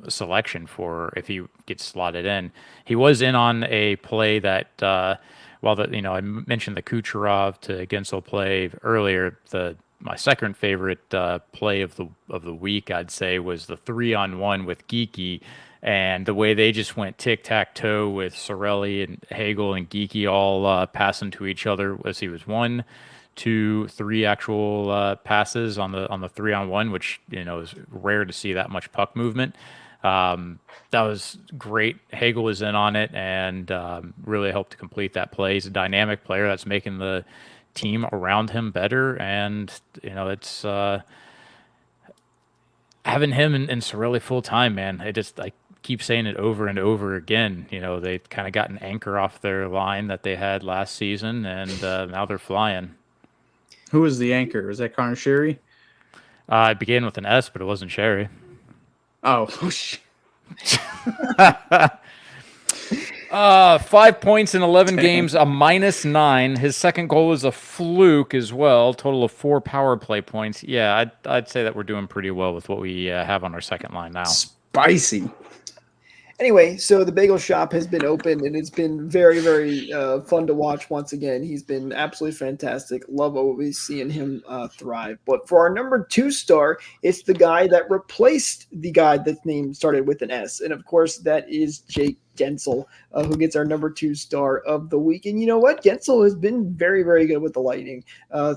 selection for if he gets slotted in. He was in on a play that I mentioned the Kucherov to Guentzel play earlier. My second favorite play of the week, I'd say, was the 3-on-1 with Geekie. And the way they just went tic-tac-toe with Cirelli and Hagel and Geekie all passing to each other as he was 1, 2, 3 actual passes on the 3-on-1, which is rare to see that much puck movement. That was great. Hagel was in on it and really helped to complete that play. He's a dynamic player that's making the team around him better, and it's having him and Cirelli full time, man. I keep saying it over and over again. They kind of got an anchor off their line that they had last season, and now they're flying. Who is the anchor? Was that Connor Sherry? It began with an S, but it wasn't Sherry. Oh, 5 points in 11 games, a -9. His second goal was a fluke as well. Total of 4 power play points. Yeah, I'd say that we're doing pretty well with what we have on our second line now. Spicy. Anyway, so the bagel shop has been open, and it's been very, very fun to watch once again. He's been absolutely fantastic. Love always seeing him thrive. But for our number 2 star, it's the guy that replaced the guy that's name started with an S. And, of course, that is Jake Guentzel, who gets our number 2 star of the week. And you know what? Guentzel has been very, very good with the Lightning.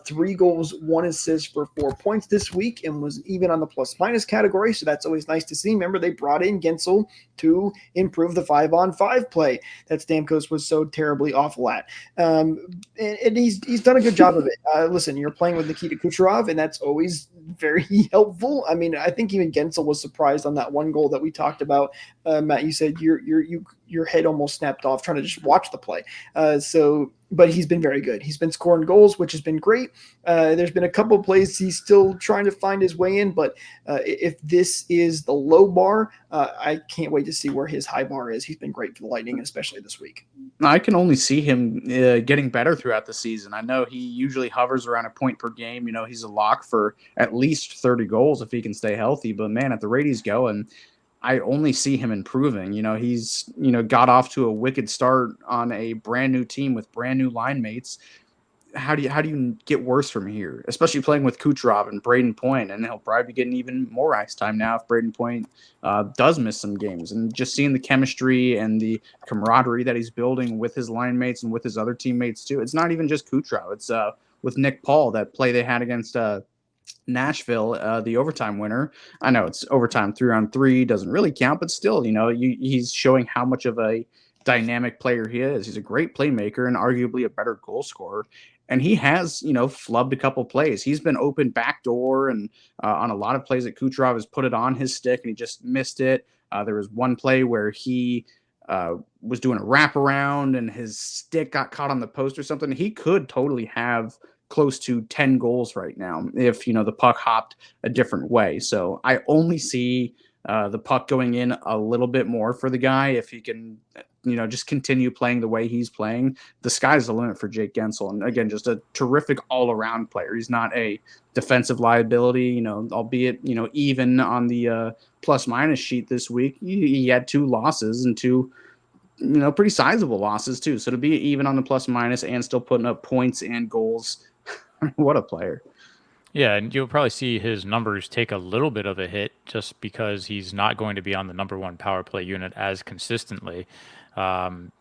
3 goals, 1 assist for 4 points this week, and was even on the plus-minus category, so that's always nice to see. Remember, they brought in Guentzel to improve the 5-on-5 play that Stamkos was so terribly awful at. And he's done a good job of it. Listen, you're playing with Nikita Kucherov, and that's always very helpful. I mean, I think even Guentzel was surprised on that 1 goal that we talked about. Matt, you said you your head almost snapped off trying to just watch the play. But he's been very good. He's been scoring goals, which has been great. There's been a couple of plays he's still trying to find his way in, but if this is the low bar, I can't wait to see where his high bar is. He's been great for the Lightning, especially this week. I can only see him getting better throughout the season. I know he usually hovers around a point per game. He's a lock for at least 30 goals if he can stay healthy. But, man, at the rate he's going, I only see him improving. He's got off to a wicked start on a brand new team with brand new line mates. How do you get worse from here? Especially playing with Kucherov and Braden Point, and he'll probably be getting even more ice time now if Braden Point does miss some games. And just seeing the chemistry and the camaraderie that he's building with his line mates and with his other teammates too. It's not even just Kucherov. It's with Nick Paul, that play they had against Nashville, the overtime winner. I know it's overtime 3-on-3, doesn't really count, but still, he's showing how much of a dynamic player he is. He's a great playmaker and arguably a better goal scorer. And he has, flubbed a couple plays. He's been open backdoor and on a lot of plays that Kucherov has put it on his stick and he just missed it. There was one play where he was doing a wraparound and his stick got caught on the post or something. He could totally have close to 10 goals right now if the puck hopped a different way. So I only see the puck going in a little bit more for the guy if he can just continue playing the way he's playing. The sky's the limit for Jake Guentzel, and again, just a terrific all-around player. He's not a defensive liability, albeit even on the plus minus sheet this week he had 2 losses and 2 pretty sizable losses too. So to be even on the plus minus and still putting up points and goals, what a player. Yeah, and you'll probably see his numbers take a little bit of a hit just because he's not going to be on the number 1 power play unit as consistently.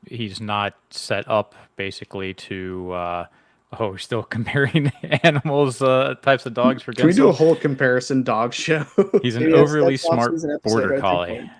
He's not set up basically to we're still comparing animals, types of dogs for Guentzel. Can we do a whole comparison dog show? He's an overly smart border collie.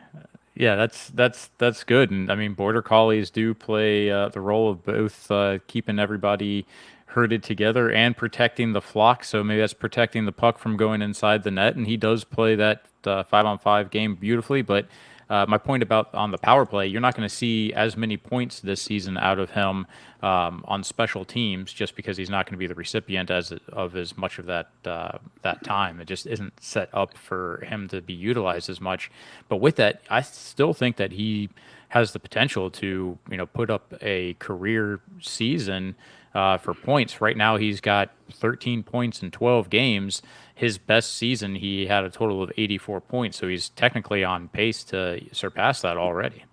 Yeah, that's good. And I mean, border collies do play the role of both keeping everybody herded together and protecting the flock. So maybe that's protecting the puck from going inside the net. And he does play that 5-on-5 game beautifully. But my point about on the power play, you're not going to see as many points this season out of him on special teams just because he's not going to be the recipient of as much of that time. It just isn't set up for him to be utilized as much. But with that, I still think that he has the potential to put up a career season for points. Right now, he's got 13 points in 12 games. His best season, he had a total of 84 points. So he's technically on pace to surpass that already.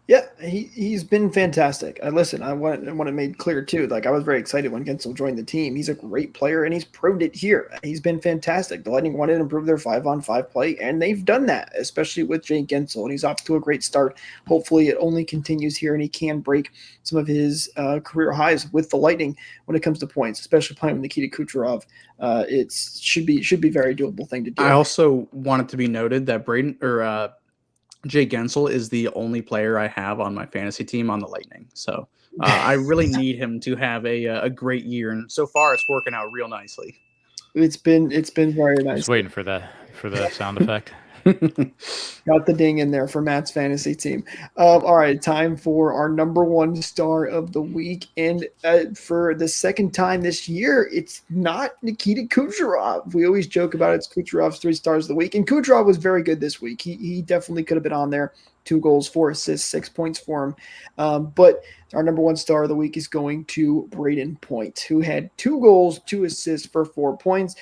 Yeah, he's been fantastic. Listen, I want it made clear too. Like, I was very excited when Guentzel joined the team. He's a great player, and he's proved it here. He's been fantastic. The Lightning wanted to improve their 5-on-5 play, and they've done that, especially with Jake Guentzel. And he's off to a great start. Hopefully, it only continues here, and he can break some of his career highs with the Lightning when it comes to points, especially playing with Nikita Kucherov. It should be a very doable thing to do. I also want it to be noted that Jay Guentzel is the only player I have on my fantasy team on the Lightning. So I really need him to have a great year. And so far it's working out real nicely. It's been very nice. Just waiting for the sound effect. Got the ding in there for Matt's fantasy team. All right, time for our number 1 star of the week. And for the second time this year, it's not Nikita Kucherov. We always joke about it's Kucherov's 3 stars of the week. And Kucherov was very good this week. He definitely could have been on there. 2 goals, 4 assists, 6 points for him. But our number 1 star of the week is going to Braden Point, who had 2 goals, 2 assists for 4 points,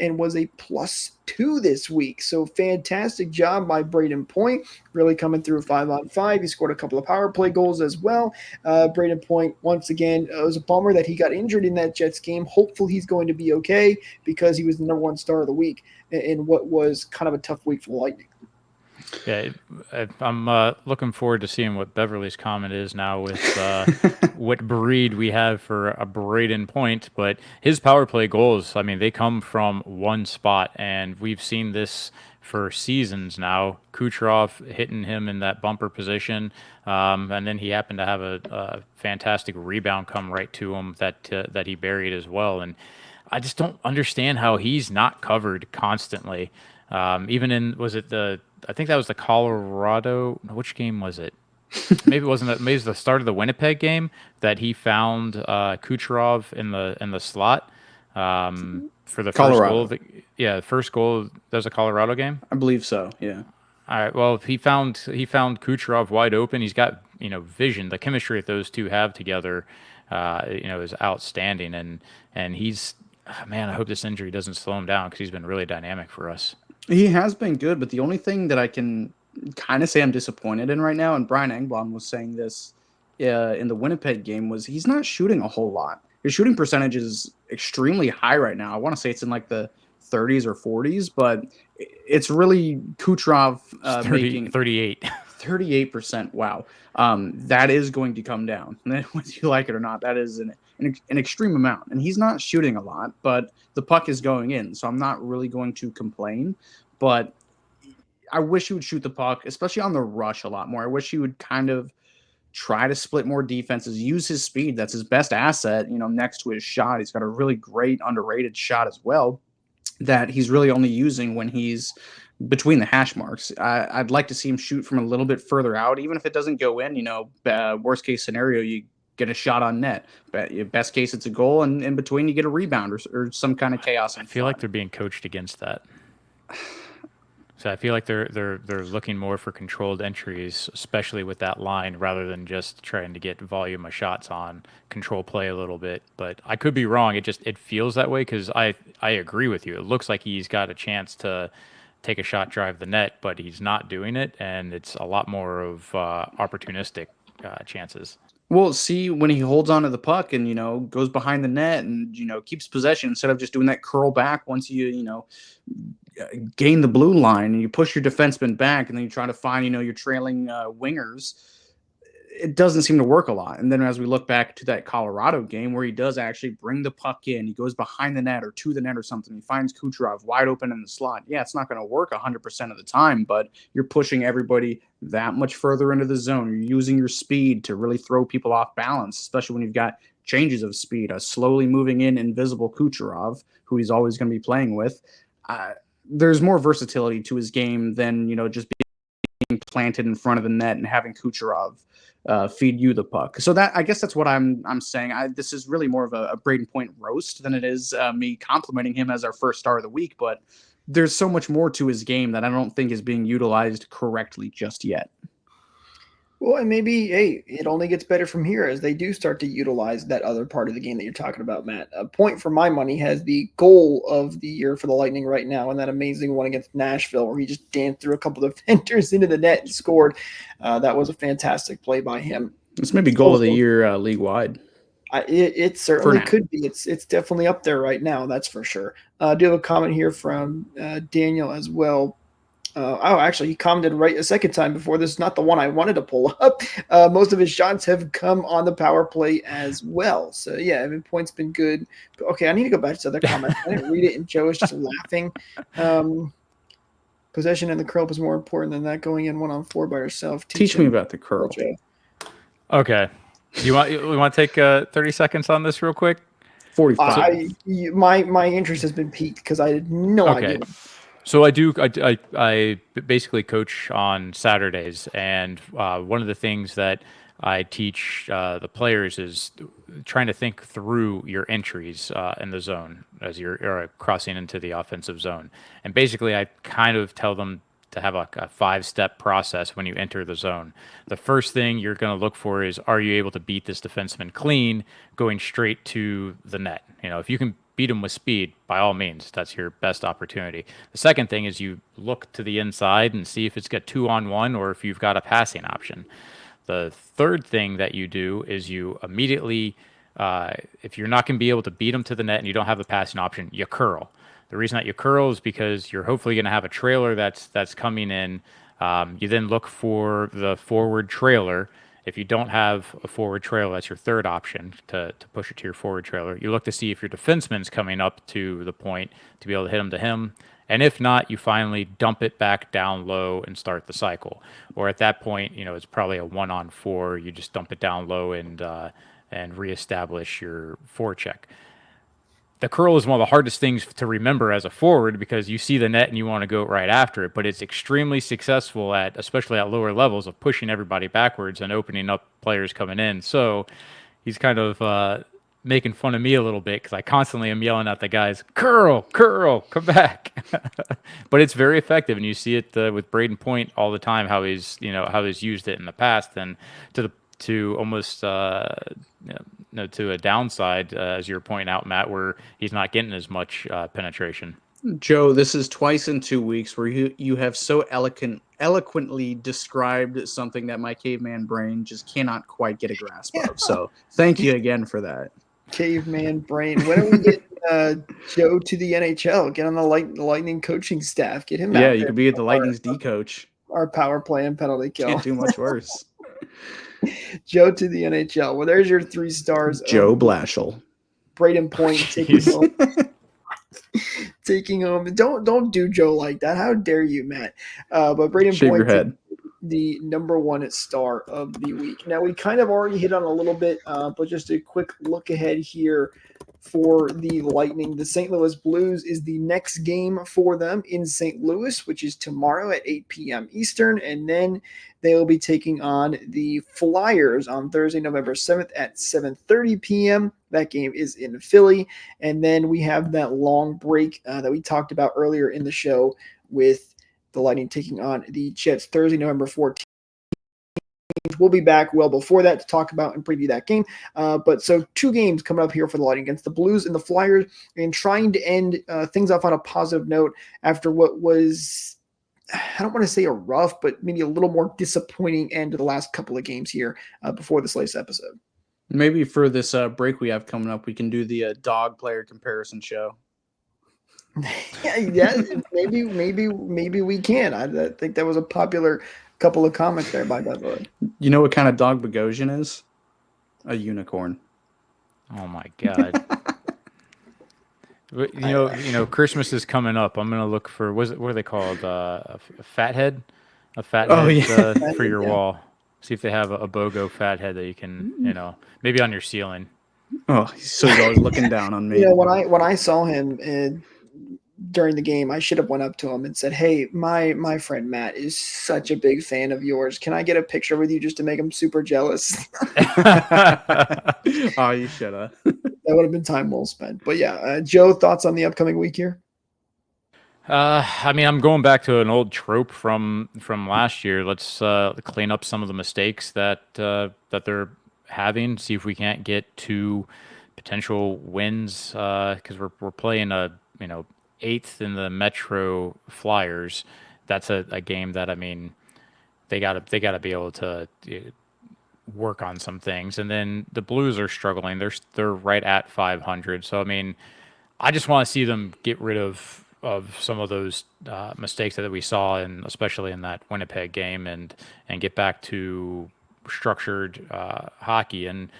and was a +2 this week. So fantastic job by Braden Point, really coming through 5-on-5. He scored a couple of power play goals as well. Braden Point, once again, it was a bummer that he got injured in that Jets game. Hopefully he's going to be okay because he was the number 1 star of the week in what was kind of a tough week for the Lightning. Yeah, I'm looking forward to seeing what Beverly's comment is now with what breed we have for a Braden Point. But his power play goals, I mean, they come from one spot, and we've seen this for seasons now. Kucherov hitting him in that bumper position, and then he happened to have a fantastic rebound come right to him that he buried as well. And I just don't understand how he's not covered constantly. Even in, was it the I think that was the Colorado. Which game was it? Maybe it wasn't. Maybe it was the start of the Winnipeg game that he found Kucherov in the slot for the first goal. Colorado. The first goal. That was a Colorado game. I believe so. Yeah. All right. Well, he found Kucherov wide open. He's got vision. The chemistry that those two have together, is outstanding. And he's man. I hope this injury doesn't slow him down because he's been really dynamic for us. He has been good, but the only thing that I can kind of say I'm disappointed in right now, and Brian Engblom was saying this in the Winnipeg game, was he's not shooting a whole lot. His shooting percentage is extremely high right now. I want to say it's in like the 30s or 40s, but it's really Kucherov making 38. 38%. Wow. That is going to come down, whether you like it or not. That is an extreme amount. And he's not shooting a lot, but the puck is going in. So I'm not really going to complain. But I wish he would shoot the puck, especially on the rush, a lot more. I wish he would kind of try to split more defenses, use his speed. That's his best asset, next to his shot. He's got a really great, underrated shot as well that he's really only using when he's between the hash marks. I'd like to see him shoot from a little bit further out, even if it doesn't go in. Worst case scenario, you get a shot on net. But best case, it's a goal, and in between, you get a rebound or some kind of chaos. I feel like they're being coached against that. So I feel like they're looking more for controlled entries, especially with that line, rather than just trying to get volume of shots on, control play a little bit. But I could be wrong. It feels that way because I agree with you. It looks like he's got a chance to take a shot, drive the net, but he's not doing it, and it's a lot more of opportunistic chances. Well, see, when he holds onto the puck and, goes behind the net and, keeps possession instead of just doing that curl back once you, gain the blue line and you push your defenseman back and then you try to find, your trailing wingers, it doesn't seem to work a lot. And then as we look back to that Colorado game where he does actually bring the puck in, he goes behind the net or to the net or something, he finds Kucherov wide open in the slot. Yeah, it's not going to work 100% of the time, but you're pushing everybody that much further into the zone. You're using your speed to really throw people off balance, especially when you've got changes of speed, a slowly moving in invisible Kucherov, who he's always going to be playing with. There's more versatility to his game than, just being planted in front of the net and having Kucherov feed you the puck. So I guess that's what I'm saying. This is really more of a Braden Point roast than it is me complimenting him as our first star of the week. But there's so much more to his game that I don't think is being utilized correctly just yet. Well, and maybe, it only gets better from here as they do start to utilize that other part of the game that you're talking about, Matt. A point for my money has the goal of the year for the Lightning right now, and that amazing one against Nashville where he just danced through a couple of defenders into the net and scored. That was a fantastic play by him. This may be goal of the year league-wide. It certainly could be. It's definitely up there right now, that's for sure. I do have a comment here from Daniel as well. Actually, he commented right a second time before. This is not the one I wanted to pull up. Most of his shots have come on the power play as well. So, yeah, Point's been good. But, okay, I need to go back to the other comment. I didn't read it, and Joe is just laughing. Possession in the curl is more important than that going in 1-on-4 by yourself. Teach me about the curl. Joe. Okay. You want to take 30 seconds on this real quick? 45. My interest has been piqued because I had no idea. So I basically coach on Saturdays, and one of the things that I teach the players is trying to think through your entries in the zone as you're crossing into the offensive zone. And basically, I kind of tell them to have a 5-step process when you enter the zone. The first thing you're going to look for is, are you able to beat this defenseman clean going straight to the net? If you can beat him with speed, by all means, that's your best opportunity. The second thing is you look to the inside and see if it's got 2-on-1 or if you've got a passing option. The third thing that you do is you immediately, if you're not going to be able to beat him to the net and you don't have the passing option, you curl. The reason that you curl is because you're hopefully going to have a trailer that's coming in. You then look for the forward trailer. If you don't have a forward trailer, that's your third option to push it to your forward trailer. You look to see if your defenseman's coming up to the point to be able to hit him to him. And if not, you finally dump it back down low and start the cycle. Or at that point, it's probably a 1-on-4. You just dump it down low and reestablish your forecheck. the curl is one of the hardest things to remember as a forward because you see the net and you want to go right after it, but it's extremely successful especially at lower levels, of pushing everybody backwards and opening up players coming in. So he's kind of making fun of me a little bit because I constantly am yelling at the guys, curl, come back. But it's very effective, and you see it with Braden Point all the time, how he's used it in the past, and to almost to a downside, as you're pointing out, Matt, where he's not getting as much penetration. Joe, this is twice in 2 weeks where you have so eloquently described something that my caveman brain just cannot quite get a grasp of. So thank you again for that. Caveman brain. When do we get Joe to the NHL? Get on the Lightning coaching staff. Get him out. Yeah, you could be the Lightning's D coach. Our power play and penalty kill. Can't do much worse. Joe to the NHL. Well, there's your 3 stars. Joe Blashill. Braden Point taking home. Don't do Joe like that. How dare you, Matt? But Braden Shave Point, your head. The number 1 star of the week. Now, we kind of already hit on a little bit, but just a quick look ahead here for the Lightning. The St. Louis Blues is the next game for them in St. Louis, which is tomorrow at 8 p.m. Eastern, and then they will be taking on the Flyers on Thursday, November 7th at 7:30 p.m. That game is in Philly, and then we have that long break that we talked about earlier in the show with the Lightning taking on the Jets Thursday, November 14th. We'll be back well before that to talk about and preview that game. But so 2 games coming up here for the Lightning against the Blues and the Flyers, and trying to end things off on a positive note after what was, I don't want to say a rough, but maybe a little more disappointing end to the last couple of games here before this latest episode. Maybe for this break we have coming up, we can do the dog player comparison show. Yeah, maybe we can. I think that was a popular couple of comments there by way. You know what kind of dog Bogosian is? A unicorn. Oh my God. You know, Christmas is coming up. I'm gonna look for what are they called? A fathead, for your wall. See if they have a BOGO fathead that you can, maybe on your ceiling. Oh, so he's always looking down on me. When I saw him during the game, I should have went up to him and said, "Hey, my friend Matt is such a big fan of yours. Can I get a picture with you just to make him super jealous?" Oh, you should have. That would have been time well spent. But yeah, Joe, thoughts on the upcoming week here? I mean, I'm going back to an old trope from last year. Let's clean up some of the mistakes that they're having. See if we can't get 2 potential wins because we're playing a 8th in the Metro Flyers. That's a game that, I mean, they gotta be able to work on some things. And then the Blues are struggling. They're right at 500. So I mean, I just want to see them get rid of some of those mistakes that we saw, and especially in that Winnipeg game, and get back to structured hockey. And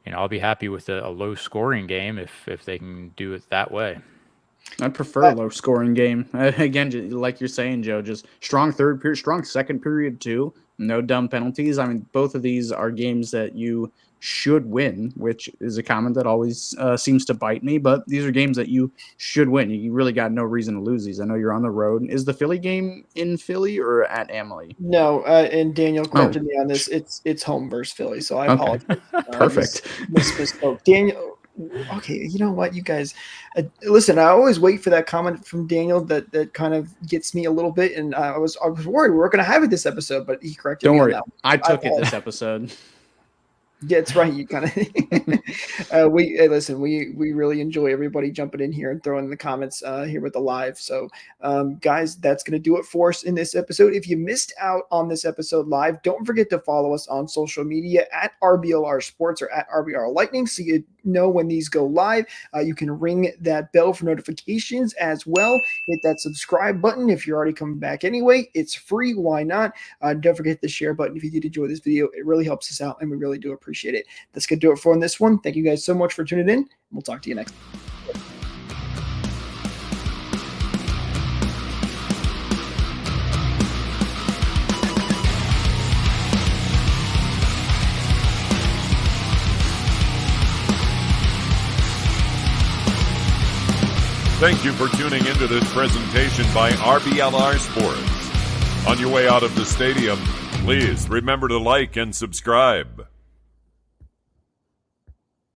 I'll be happy with a low scoring game if they can do it that way. I prefer a low-scoring game. Again, like you're saying, Joe, just strong third period, strong second period too. No dumb penalties. I mean, both of these are games that you should win, which is a comment that always seems to bite me. But these are games that you should win. You really got no reason to lose these. I know you're on the road. Is the Philly game in Philly or at Amalie? No, and Daniel corrected me on this. It's home versus Philly, so I apologize. Perfect. Misspoke. Daniel. Okay, you know what, you guys, listen. I always wait for that comment from Daniel that kind of gets me a little bit, and I was worried we weren't going to have it this episode, but he corrected me. Don't worry, on that. I took it this episode. Yeah, it's right. You kind of we really enjoy everybody jumping in here and throwing in the comments here with the live. So, guys, that's going to do it for us in this episode. If you missed out on this episode live, don't forget to follow us on social media at RBLR Sports or at RBLR Lightning, so you know when these go live. You can ring that bell for notifications as well. Hit that subscribe button if you're already coming back anyway. It's free. Why not? Don't forget the share button if you did enjoy this video. It really helps us out, and we really do appreciate it. That's going to do it for this one. Thank you guys so much for tuning in. We'll talk to you next time. Thank you for tuning into this presentation by RBLR Sports. On your way out of the stadium, please remember to like and subscribe.